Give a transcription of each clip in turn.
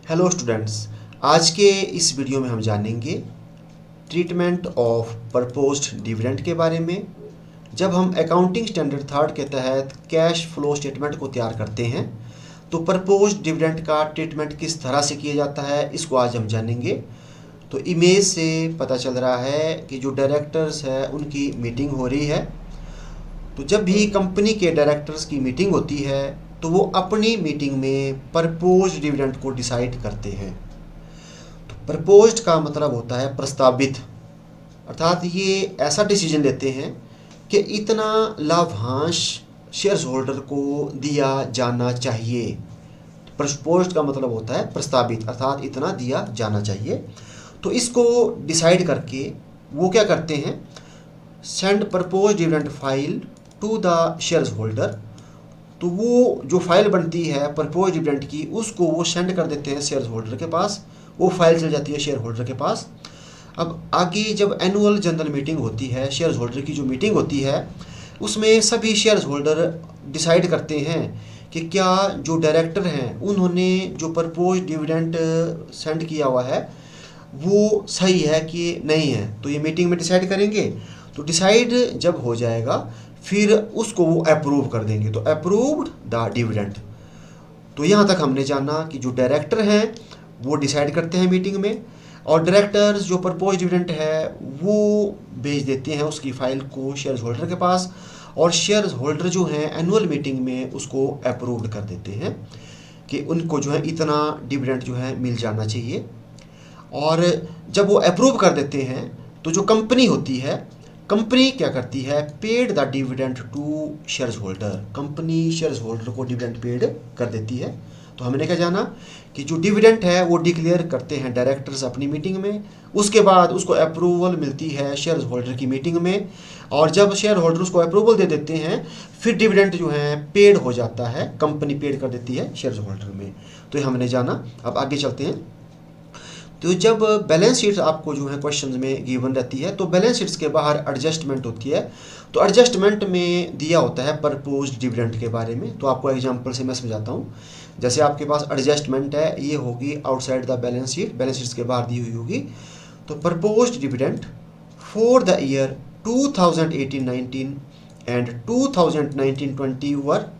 Hello students, आज के इस वीडियो में हम जानेंगे ट्रीटमेंट ऑफ प्रपोज्ड डिविडेंड के बारे में। जब हम अकाउंटिंग स्टैंडर्ड थर्ड के तहत कैश फ्लो स्टेटमेंट को तैयार करते हैं तो प्रपोज्ड डिविडेंड का ट्रीटमेंट किस तरह से किया जाता है, इसको आज हम जानेंगे। तो इमेज से पता चल रहा है कि जो डायरेक्टर्स है उनकी मीटिंग हो रही है। तो जब भी कंपनी के डायरेक्टर्स की मीटिंग होती है तो वो अपनी मीटिंग में प्रपोज्ड डिविडेंड को डिसाइड करते हैं। तो प्रपोज्ड का मतलब होता है प्रस्तावित, अर्थात ये ऐसा डिसीजन लेते हैं कि इतना लाभांश शेयर होल्डर को दिया जाना चाहिए। प्रपोज्ड का मतलब होता है प्रस्तावित, अर्थात इतना दिया जाना चाहिए। तो इसको डिसाइड करके वो क्या करते हैं, send proposed dividend file to the shareholder. तो वो जो फाइल बनती है प्रपोज्ड डिविडेंड की, उसको वो सेंड कर देते हैं शेयर होल्डर के पास। वो फाइल चल जाती है शेयर होल्डर के पास। अब आगे जब एनुअल जनरल मीटिंग होती है, शेयर होल्डर की जो मीटिंग होती है, उसमें सभी शेयर होल्डर डिसाइड करते हैं कि क्या जो डायरेक्टर हैं उन्होंने जो प्रपोज्ड डिविडेंड सेंड किया हुआ है वो सही है कि नहीं है। तो ये मीटिंग में डिसाइड करेंगे। तो डिसाइड जब हो जाएगा फिर उसको वो अप्रूव कर देंगे। तो अप्रूव्ड द डिविडेंड। तो यहाँ तक हमने जाना कि जो डायरेक्टर हैं वो डिसाइड करते हैं मीटिंग में, और डायरेक्टर्स जो प्रपोज डिविडेंड है वो भेज देते हैं उसकी फाइल को शेयर होल्डर के पास, और शेयर होल्डर जो हैं एनुअल मीटिंग में उसको अप्रूव्ड कर देते हैं कि उनको जो है इतना डिविडेंड जो है मिल जाना चाहिए। और जब वो अप्रूव कर देते हैं तो जो कंपनी होती है, कंपनी क्या करती है, paid the dividend to shareholder. Company shareholder को डिविडेंड पेड कर देती है। तो हमने क्या जाना कि जो डिविडेंड है वो डिक्लेयर करते हैं डायरेक्टर्स अपनी मीटिंग में, उसके बाद उसको अप्रूवल मिलती है शेयर होल्डर की मीटिंग में, और जब शेयर होल्डर उसको अप्रूवल दे देते हैं फिर डिविडेंड जो है पेड हो जाता है, कंपनी पेड कर देती है शेयर होल्डर में। तो ये हमने जाना। अब आगे चलते हैं। तो जब बैलेंस शीट आपको जो है क्वेश्चंस में गिवन रहती है तो बैलेंस शीट्स के बाहर एडजस्टमेंट होती है। तो एडजस्टमेंट में दिया होता है प्रपोज्ड डिविडेंड के बारे में। तो आपको एग्जांपल से मैं समझाता हूँ। जैसे आपके पास एडजस्टमेंट है, ये होगी outside the balance sheet, balance sheets के बाहर दी हुई होगी। तो proposed dividend for the year 2018-19 and 2019-20 were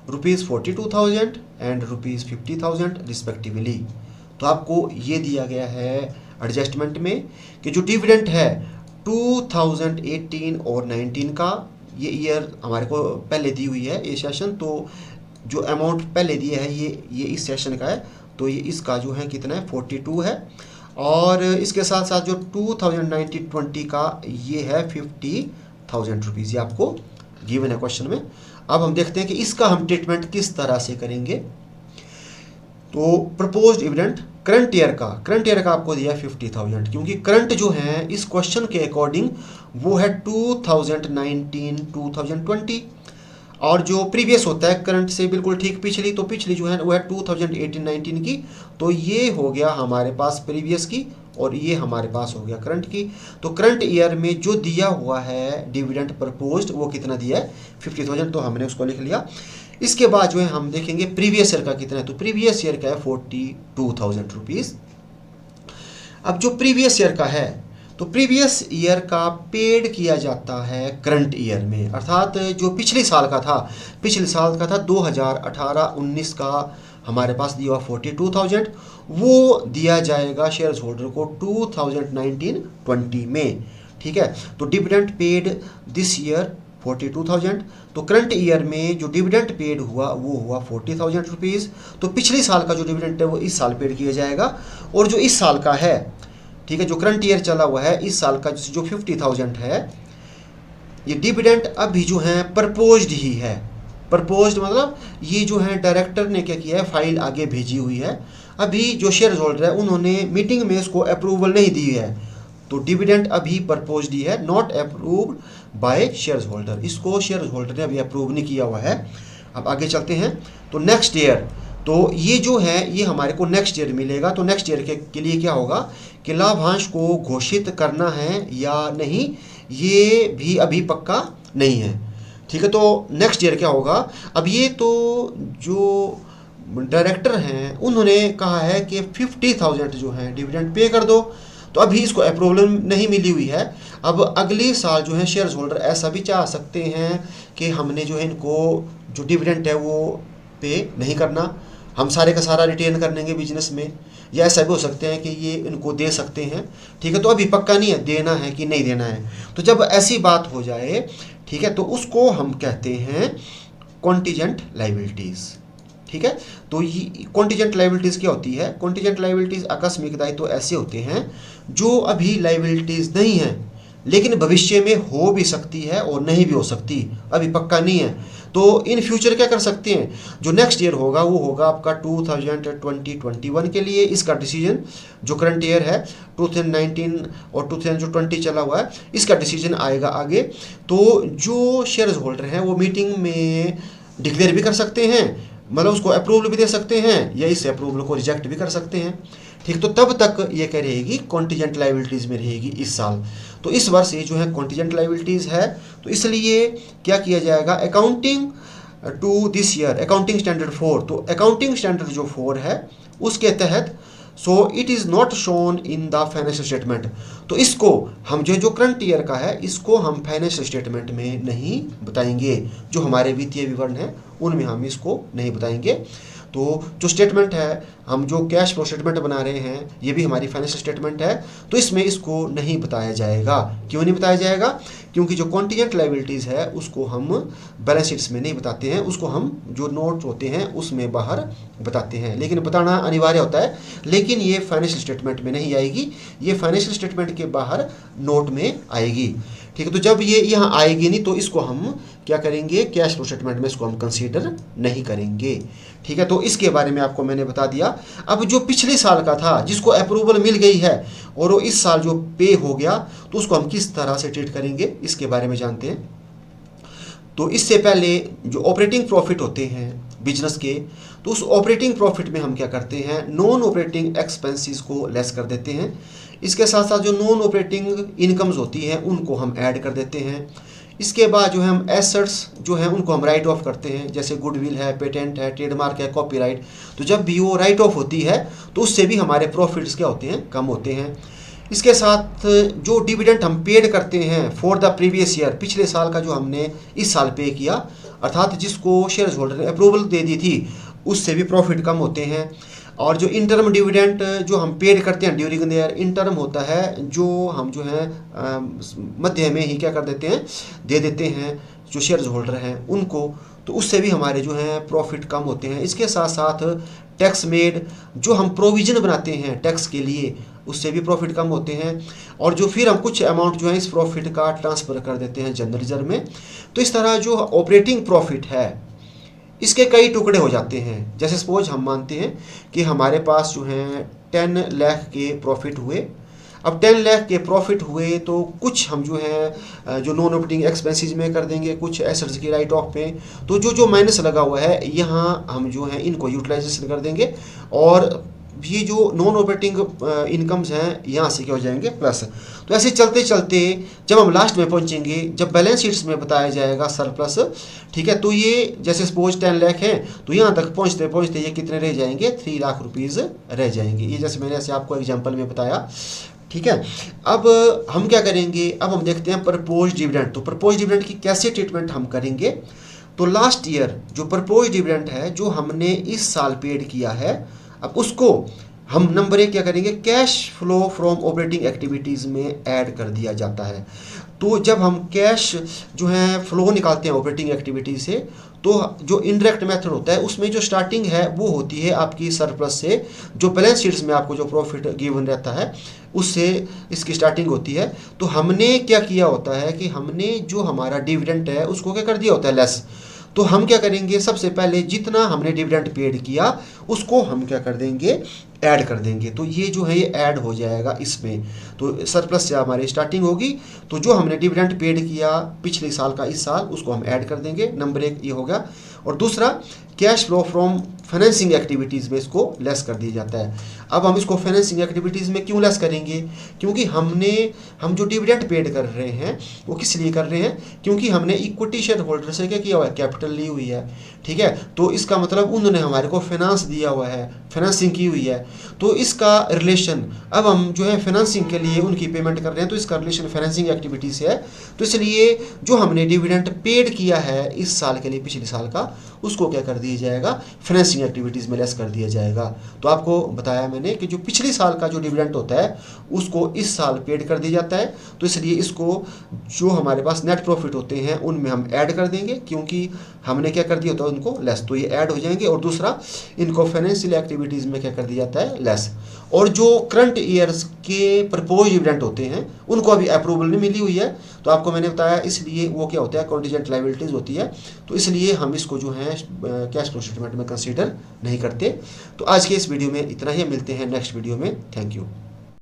₹42,000 and ₹50,000 respectively. तो आपको ये दिया गया है एडजस्टमेंट में कि जो डिविडेंड है 2018 और 19 का, ये ईयर हमारे को पहले दी हुई है ये सेशन। तो जो अमाउंट पहले दिया है ये इस सेशन का है। तो ये इसका जो है कितना है, 42 है। और इसके साथ साथ जो 2019-20 का ये है ₹50,000। ये आपको गिवन है क्वेश्चन में। अब हम देखते हैं कि इसका हम ट्रीटमेंट किस तरह से करेंगे। तो प्रपोज्ड डिविडेंड करंट ईयर का आपको दिया है 50,000, क्योंकि करंट जो है इस क्वेश्चन के अकॉर्डिंग वो है 2019-2020, और जो प्रीवियस होता है करंट से बिल्कुल ठीक पिछली, तो पिछली जो है वो है 2018-19 की। तो ये हो गया हमारे पास प्रीवियस की, और ये हमारे पास हो गया करंट की। तो करंट ईयर में जो दिया हुआ है डिविडेंड प्रपोज्ड वो कितना दिया है, 50,000। तो हमने उसको लिख लिया। इसके बाद जो है हम देखेंगे प्रीवियस ईयर का कितना है। तो प्रीवियस ईयर का है ₹42,000। अब जो प्रीवियस ईयर का है, तो प्रीवियस ईयर का पेड किया जाता है करंट ईयर में, अर्थात जो पिछले साल का था 2018-19 का हमारे पास दिया हुआ 42,000, वो दिया जाएगा शेयर होल्डर को 2019-20 में। ठीक है। तो डिविडेंड पेड दिस ईयर 42,000। तो करंट ईयर में जो डिविडेंड पेड हुआ वो हुआ ₹40,000। तो पिछले साल का जो डिविडेंड है वो इस साल पेड किया जाएगा, और जो इस साल का है, ठीक है, जो करंट ईयर चला हुआ है इस साल का जो 50,000 है, ये डिविडेंड अभी जो है प्रपोज्ड ही है। प्रपोज्ड मतलब ये जो है डायरेक्टर ने क्या किया है, फाइल आगे भेजी हुई है। अभी जो शेयर होल्डर है उन्होंने मीटिंग में इसको अप्रूवल नहीं दी है। तो डिविडेंड अभी प्रपोज्ड ही है, not approved by share holder. इसको शेयर होल्डर ने अभी अप्रूव नहीं किया हुआ है। अब आगे चलते हैं। तो नेक्स्ट ईयर, तो ये जो है ये हमारे को नेक्स्ट ईयर मिलेगा। तो नेक्स्ट ईयर के लिए क्या होगा कि लाभांश को घोषित करना है या नहीं, ये भी अभी पक्का नहीं है। ठीक है। तो नेक्स्ट ईयर क्या होगा, अब ये तो जो डायरेक्टर हैं उन्होंने कहा है कि 50,000 जो है डिविडेंड पे कर दो, तो अभी इसको अप्रूवल नहीं मिली हुई है। अब अगले साल जो है शेयर होल्डर ऐसा भी चाह सकते हैं कि हमने जो है इनको जो डिविडेंड है वो पे नहीं करना, हम सारे का सारा रिटेन कर लेंगे बिजनेस में, या ऐसा भी हो सकते हैं कि ये इनको दे सकते हैं। ठीक है, तो अभी पक्का नहीं है देना है कि नहीं देना है। तो जब ऐसी बात हो जाए, ठीक है, तो उसको हम कहते हैं कॉन्टीजेंट लायबिलिटीज़। ठीक है, तो ये कॉन्टीजेंट लायबिलिटीज़ क्या होती है? कॉन्टीजेंट लायबिलिटीज़ आकस्मिक दायित्व तो ऐसे होते हैं जो अभी लायबिलिटीज़ नहीं हैं लेकिन भविष्य में हो भी सकती है और नहीं भी हो सकती, अभी पक्का नहीं है। तो इन फ्यूचर क्या कर सकते हैं, जो नेक्स्ट ईयर होगा वो होगा आपका 2020-21 के लिए। इसका डिसीजन जो करंट ईयर है 2019 और 2020 चला हुआ है, इसका डिसीजन आएगा आगे। तो जो शेयर होल्डर हैं वो मीटिंग में डिक्लेयर भी कर सकते हैं, मतलब उसको अप्रूवल भी दे सकते हैं या इस अप्रूवल को रिजेक्ट भी कर सकते हैं। ठीक, तो तब तक ये क्या रहेगी, कॉन्टीजेंट लायबिलिटीज़ में रहेगी इस साल। तो इस वर्ष ये जो है कॉन्टीजेंट लायबिलिटीज़ है, तो इसलिए क्या किया जाएगा, accounting to this year accounting standard 4, तो अकाउंटिंग स्टैंडर्ड जो 4 है उसके तहत so it is not shown in the financial statement. तो इसको हम जो करंट ईयर का है इसको हम फाइनेंशियल स्टेटमेंट में नहीं बताएंगे, जो हमारे वित्तीय विवरण है उनमें हम इसको नहीं बताएंगे। तो जो स्टेटमेंट है, हम जो कैश फ्लो स्टेटमेंट बना रहे हैं ये भी हमारी फाइनेंशियल स्टेटमेंट है, तो इसमें इसको नहीं बताया जाएगा। क्यों नहीं बताया जाएगा? क्योंकि जो कॉन्टीजेंट लायबिलिटीज़ है उसको हम बैलेंस शीट्स में नहीं बताते हैं, उसको हम जो नोट्स होते हैं उसमें बाहर बताते हैं, लेकिन बताना अनिवार्य होता है। लेकिन ये फाइनेंशियल स्टेटमेंट में नहीं आएगी, ये फाइनेंशियल स्टेटमेंट के बाहर नोट में आएगी। ठीक है, तो जब ये यहाँ आएगी नहीं तो इसको हम क्या करेंगे, कैश फ्लो स्टेटमेंट में इसको हम कंसीडर नहीं करेंगे। ठीक है, तो इसके बारे में आपको मैंने बता दिया। अब जो पिछले साल का था जिसको अप्रूवल मिल गई है और वो इस साल जो पे हो गया, तो उसको हम किस तरह से ट्रीट करेंगे इसके बारे में जानते हैं। तो इससे पहले जो ऑपरेटिंग प्रॉफिट होते हैं बिजनेस के, तो उस ऑपरेटिंग प्रॉफिट में हम क्या करते हैं, नॉन ऑपरेटिंग एक्सपेंसेस को लेस कर देते हैं। इसके साथ साथ जो नॉन ऑपरेटिंग इनकम्स होती हैं उनको हम ऐड कर देते हैं। इसके बाद जो है हम एसेट्स जो हैं उनको हम राइट ऑफ करते हैं, जैसे गुडविल है, पेटेंट है, ट्रेडमार्क है, कॉपीराइट। तो जब भी वो राइट ऑफ होती है तो उससे भी हमारे प्रॉफिट्स क्या होते हैं, कम होते हैं। इसके साथ जो डिविडेंड हम पेड करते हैं फॉर द प्रीवियस ईयर, पिछले साल का जो हमने इस साल पे किया, अर्थात जिसको शेयर होल्डर ने अप्रूवल दे दी थी, उससे भी प्रॉफिट कम होते हैं। और जो इंटर्म डिविडेंड जो हम पेड करते हैं ड्यूरिंग द ईयर, इंटर्म होता है जो हम जो है मध्य में ही क्या कर देते हैं, दे देते हैं जो शेयर होल्डर हैं उनको, तो उससे भी हमारे जो हैं प्रॉफिट कम होते हैं। इसके साथ साथ टैक्स मेड जो हम प्रोविज़न बनाते हैं टैक्स के लिए, उससे भी प्रॉफिट कम होते हैं। और जो फिर हम कुछ अमाउंट जो है इस प्रॉफिट का ट्रांसफ़र कर देते हैं जनरल रिजर्व में। तो इस तरह जो ऑपरेटिंग प्रॉफिट है इसके कई टुकड़े हो जाते हैं। जैसे सपोज हम मानते हैं कि हमारे पास जो हैं 10 लाख के प्रॉफिट हुए। अब 10 लाख के प्रॉफिट हुए तो कुछ हम जो है जो नॉन ऑपरेटिंग एक्सपेंसेस में कर देंगे, कुछ एसेट्स की राइट ऑफ पे। तो जो माइनस लगा हुआ है यहाँ हम जो है इनको यूटिलाइजेशन कर देंगे, और ये जो नॉन ऑपरेटिंग इनकम्स हैं यहाँ से क्या हो जाएंगे, प्लस। तो ऐसे चलते चलते जब हम लास्ट में पहुँचेंगे, जब बैलेंस शीट्स में बताया जाएगा सरप्लस, ठीक है, तो ये जैसे सपोज 10 लाख है तो यहाँ तक पहुँचते पहुँचते ये कितने रह जाएंगे, 3 लाख रुपीज़ रह जाएंगे। ये जैसे मैंने ऐसे आपको एग्जाम्पल में बताया। ठीक है, अब हम क्या करेंगे, अब हम देखते हैं प्रपोज डिविडेंड। तो प्रपोज डिविडेंड की कैसे ट्रीटमेंट हम करेंगे। तो लास्ट ईयर जो प्रपोज डिविडेंड है जो हमने इस साल पेड किया है, अब उसको हम नंबर 1 क्या करेंगे, cash flow from operating activities में ऐड कर दिया जाता है। तो जब हम कैश जो है फ्लो निकालते हैं ऑपरेटिंग एक्टिविटी से, तो जो इनडायरेक्ट मेथड होता है उसमें जो स्टार्टिंग है वो होती है आपकी सरप्लस से। जो बैलेंस शीट्स में आपको जो प्रॉफिट गिवन रहता है उससे इसकी स्टार्टिंग होती है। तो हमने क्या किया होता है कि हमने जो हमारा डिविडेंड है उसको क्या कर दिया होता है, लेस। तो हम क्या करेंगे, सबसे पहले जितना हमने डिविडेंड पेड किया उसको हम क्या कर देंगे, ऐड कर देंगे। तो ये जो है ये ऐड हो जाएगा इसमें। तो सरप्लस से हमारी स्टार्टिंग होगी, तो जो हमने डिविडेंड पेड किया पिछले साल का इस साल उसको हम ऐड कर देंगे। नंबर 1 ये होगा। और दूसरा cash flow from financing activities में इसको लेस कर दिया जाता है। अब हम इसको फाइनेंसिंग एक्टिविटीज़ में क्यों लेस करेंगे? क्योंकि हम जो डिविडेंड पेड कर रहे हैं वो किस लिए कर रहे हैं? क्योंकि हमने इक्विटी शेयर होल्डर से क्या किया हुआ है? कैपिटल ली हुई है, ठीक है। तो इसका मतलब उन्होंने हमारे को फाइनेंस दिया हुआ है, फाइनेंसिंग की हुई है। तो इसका रिलेशन, अब हम जो है फाइनेंसिंग के लिए उनकी पेमेंट कर रहे हैं, तो इसका रिलेशन फाइनेंसिंग एक्टिविटी से है। तो इसलिए जो हमने डिविडेंड पेड किया है इस साल के लिए, पिछले साल का, उसको क्या कर दिया जाएगा? फाइनेंसिंग एक्टिविटीज़ में लेस कर दिया जाएगा। तो आपको बताया मैंने कि जो पिछले साल का जो डिविडेंड होता है उसको इस साल पेड कर दिया जाता है। तो इसलिए इसको जो हमारे पास नेट प्रॉफिट होते हैं उनमें हम ऐड कर देंगे, क्योंकि हमने क्या कर दिया होता है उनको लेस, तो ये ऐड हो जाएंगे। और दूसरा, इनको फाइनेंशियल एक्टिविटीज़ में क्या कर दिया जाता है? लेस। और जो करंट ईयर्स के प्रपोज डिविडेंड होते हैं उनको अभी अप्रूवल नहीं मिली हुई है, तो आपको मैंने बताया, इसलिए वो क्या होता है? कॉन्टिजेंट लायबिलिटीज़ होती है। तो इसलिए हम इसको जो है कैश फ्लो स्टेटमेंट में कंसीडर नहीं करते। तो आज के इस वीडियो में इतना ही, मिलते हैं नेक्स्ट वीडियो में। Thank you.